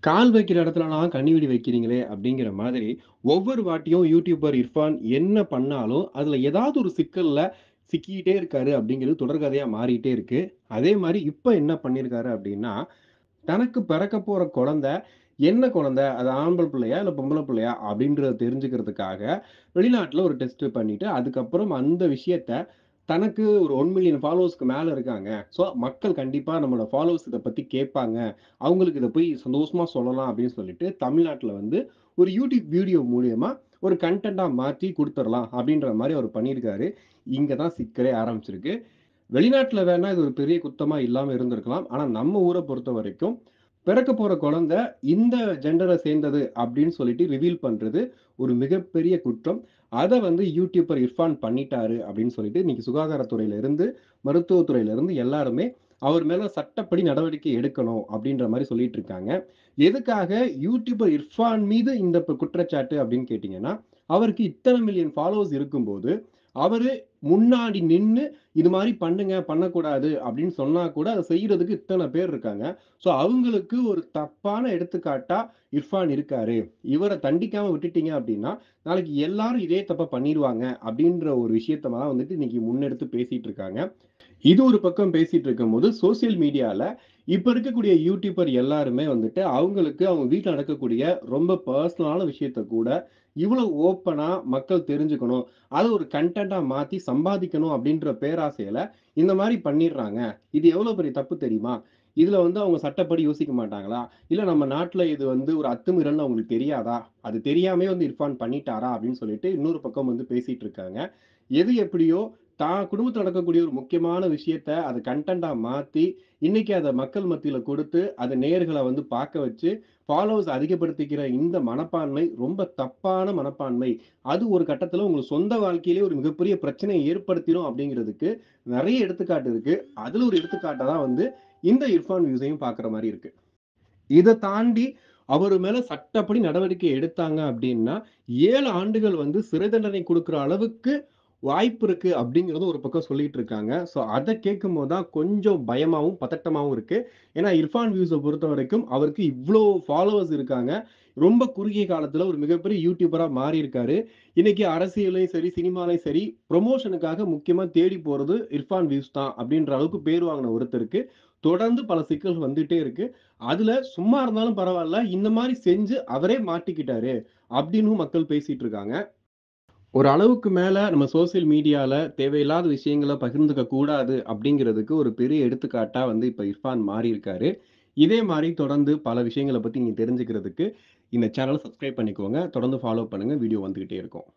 கால் வைக்கிற இடத்துலலாம் கண்ணிவெடி வைக்கிறீங்களே! அப்படிங்கிற மாதிரி, ஒவ்வொரு வாட்டியும் யூடியூபர் இர்ஃபான் என்ன பண்ணாலும், அதுல ஏதாவது ஒரு சிக்கல்ல சிக்கிக்கிட்டே இருக்காரு அப்படிங்கிறது தொடர்கதையா மாறிட்டே இருக்கு. அதே மாரி இப்ப என்ன பண்ணியிருக்காரு அப்படின்னா, தனக்கு பிறக்கப் போற குழந்தை, என்ன குழந்தை? அது ஆம்பள பிள்ளையா? இல்ல பொம்பள பிள்ளையா? அப்படின்றத தெரிஞ்சுக்கிறதுக்காக, வெளிநாட்டுல ஒரு டெஸ்ட் பண்ணிட்டு, அதுக்கப்புறம் அந்த விஷயத்த தனக்கு ஒரு 1,000,000 ஃபாலோவர்ஸ்க்கு மேல இருக்காங்க. ஸோ, மக்கள் கண்டிப்பா நம்மளோட ஃபாலோவர்ஸ் இத பத்தி கேட்பாங்க. அவங்களுக்கு இத போய் சந்தோஷமா சொல்லலாம் அப்படின்னு சொல்லிட்டு, தமிழ்நாட்டுல வந்து ஒரு யூடியூப் வீடியோ மூலியமா ஒரு கன்டென்ட்டா மாத்தி குடுத்துறலாம் அப்படின்ற மாரி அவரு பண்ணியிருக்காரு. இங்க தான் சிக்கலே ஆரம்பிச்சிருக்கு. வெளிநாட்டுல வேணா இது ஒரு பெரிய குத்தமா இல்லாம இருந்திருக்கலாம். ஆனா நம்ம ஊர பொறுத்தவரைக்கும், பிறக்க போற குழந்தை இந்த ஜெண்டர சேர்ந்தது அப்படின்னு சொல்லிட்டு ரிவீல் பண்றது ஒரு மிகப்பெரிய குற்றம். அத வந்து யூடியூபர் இர்ஃபான் பண்ணிட்டாரு அப்படின்னு சொல்லிட்டு இன்னைக்கு சுகாதாரத்துறையில இருந்து, மருத்துவத்துறையில இருந்து எல்லாருமே அவர் மேல சட்டப்படி நடவடிக்கை எடுக்கணும் அப்படின்ற மாரி சொல்லிட்டு இருக்காங்க. எதுக்காக யூடியூபர் இர்ஃபான் மீது இந்த குற்றச்சாட்டு அப்படின்னு கேட்டீங்கன்னா, அவருக்கு இத்தன மில்லியன் ஃபாலோவர்ஸ் இருக்கும்போது, அவரு முன்னாடி நின்னு இது மாரி பண்ணுங்க, பண்ணக்கூடாது அப்படின்னு சொன்னா கூட அத செய்யறதுக்கு இத்தன பேர் இருக்காங்க. ஸோ அவங்களுக்கு ஒரு தப்பான எடுத்துக்காட்டா இர்ஃபான் இருக்காரு. இவர தண்டிக்காம விட்டுட்டீங்க அப்படின்னா, நாளைக்கு எல்லாரும் இதே தப்ப பண்ணிருவாங்க அப்படின்ற ஒரு விஷயத்த தான் வந்துட்டு இன்னைக்கு முன்னெடுத்து பேசிட்டு இருக்காங்க. இது ஒரு பக்கம் பேசிட்டு இருக்கும்போது, சோசியல் மீடியால இப்ப இருக்கக்கூடிய யூடியூபர் எல்லாருமே வந்துட்டு, அவங்களுக்கு அவங்க வீட்ல நடக்கக்கூடிய ரொம்ப பெர்சனலான விஷயத்த கூட, இவ்வளவு ஓப்பனா மக்கள் தெரிஞ்சுக்கணும். அத ஒரு கன்டென்ட்டா மாத்தி சம்பாதிக்கணும் அப்படின்ற பேராசையில, இந்த மாரி பண்ணிடுறாங்க. இது எவ்வளவு பெரிய தப்பு தெரியுமா? இதுல வந்து அவங்க சட்டப்படி யோசிக்க மாட்டாங்களா? இல்ல நம்ம நாட்டுல இது வந்து ஒரு அத்துமீறல்ன்னு அவங்களுக்கு தெரியாதா? அது தெரியாமயே வந்து இர்ஃபான் பண்ணிட்டாரா? அப்படின்னு சொல்லிட்டு இன்னொரு பக்கம் வந்து பேசிட்டு இருக்காங்க. எது எப்படியோ தான் குடும்பத்துல நடக்கக்கூடிய ஒரு முக்கியமான விஷயத்த அத கன்டென்ட்டா மாத்தி, இன்னைக்கு அத மக்கள் மத்தியில கொடுத்து, அத நேயர்கள வந்து பார்க்க வச்சு, ஃபாலோவர்ஸ் அதிகப்படுத்திக்கிற இந்த மனப்பான்மை ரொம்ப தப்பான மனப்பான்மை. அது ஒரு கட்டத்துல உங்க சொந்த வாழ்க்கையிலேயே ஒரு மிகப்பெரிய பிரச்சனைய ஏற்படுத்திரும் அப்படிங்கிறதுக்கு நெறைய எடுத்துக்காட்டு இருக்கு. அதுல ஒரு எடுத்துக்காட்டா தான் வந்து இந்த இர்ஃபான் வியூஸையும் பார்க்குற மாரி இருக்கு. இத தாண்டி அவரு மேல சட்டப்படி நடவடிக்கை எடுத்தாங்க அப்டின்னா, 7 ஆண்டுகள் வந்து சிறை தண்டனை குடுக்குற அளவுக்கு வாய்ப்பு இருக்கு அப்டிங்கிறதும் ஒரு பக்கம் சொல்லிட்டு இருக்காங்க. ஸோ அத கேட்கும்போது தான் கொஞ்சம் பயமாவும், பதட்டமாவும் இருக்கு. ஏன்னா இர்ஃபான் வியூஸ பொறுத்தவரைக்கும் அவருக்கு இவ்ளோ ஃபாலோவர்ஸ் இருக்காங்க. ரொம்ப குறுகிய காலத்துல ஒரு மிகப்பெரிய யூடியூபரா மாறியிருக்காரு. இன்னைக்கு அரசியல்லயும் சரி, சினிமாலயும் சரி, புரமோஷனுக்காக முக்கியமா தேடி போறது இர்ஃபான் வியூஸ் தான் அப்டின்ற அளவுக்கு பேர் வாங்குன ஒருத்தருக்கு, தொடர்ந்து பல சிக்கல்கள் வந்துட்டே இருக்கு. அதுல சும்மா இருந்தாலும் பரவால்ல. இந்த மாரி செஞ்சு அவரே மாட்டிக்கிட்டாரு. அப்டின்னும் மக்கள் பேசிட்டு இருக்காங்க. ஒரு அளவுக்கு மேல நம்ம சோசியல் மீடியால தேவையில்லாத விஷயங்கள பகிர்ந்துக்க கூடாது அப்டிங்கிறதுக்கு ஒரு பெரிய எடுத்துக்காட்டா வந்து இப்ப இர்ஃபான் மாறியிருக்காரு. இதே மாரி தொடர்ந்து பல விஷயங்கள பத்தி நீங்க தெரிஞ்சுக்கிறதுக்கு இந்த சேனல சப்ஸ்கிரைப் பண்ணிக்கோங்க. தொடர்ந்து ஃபாலோ பண்ணுங்க. வீடியோ வந்துகிட்டே இருக்கும்.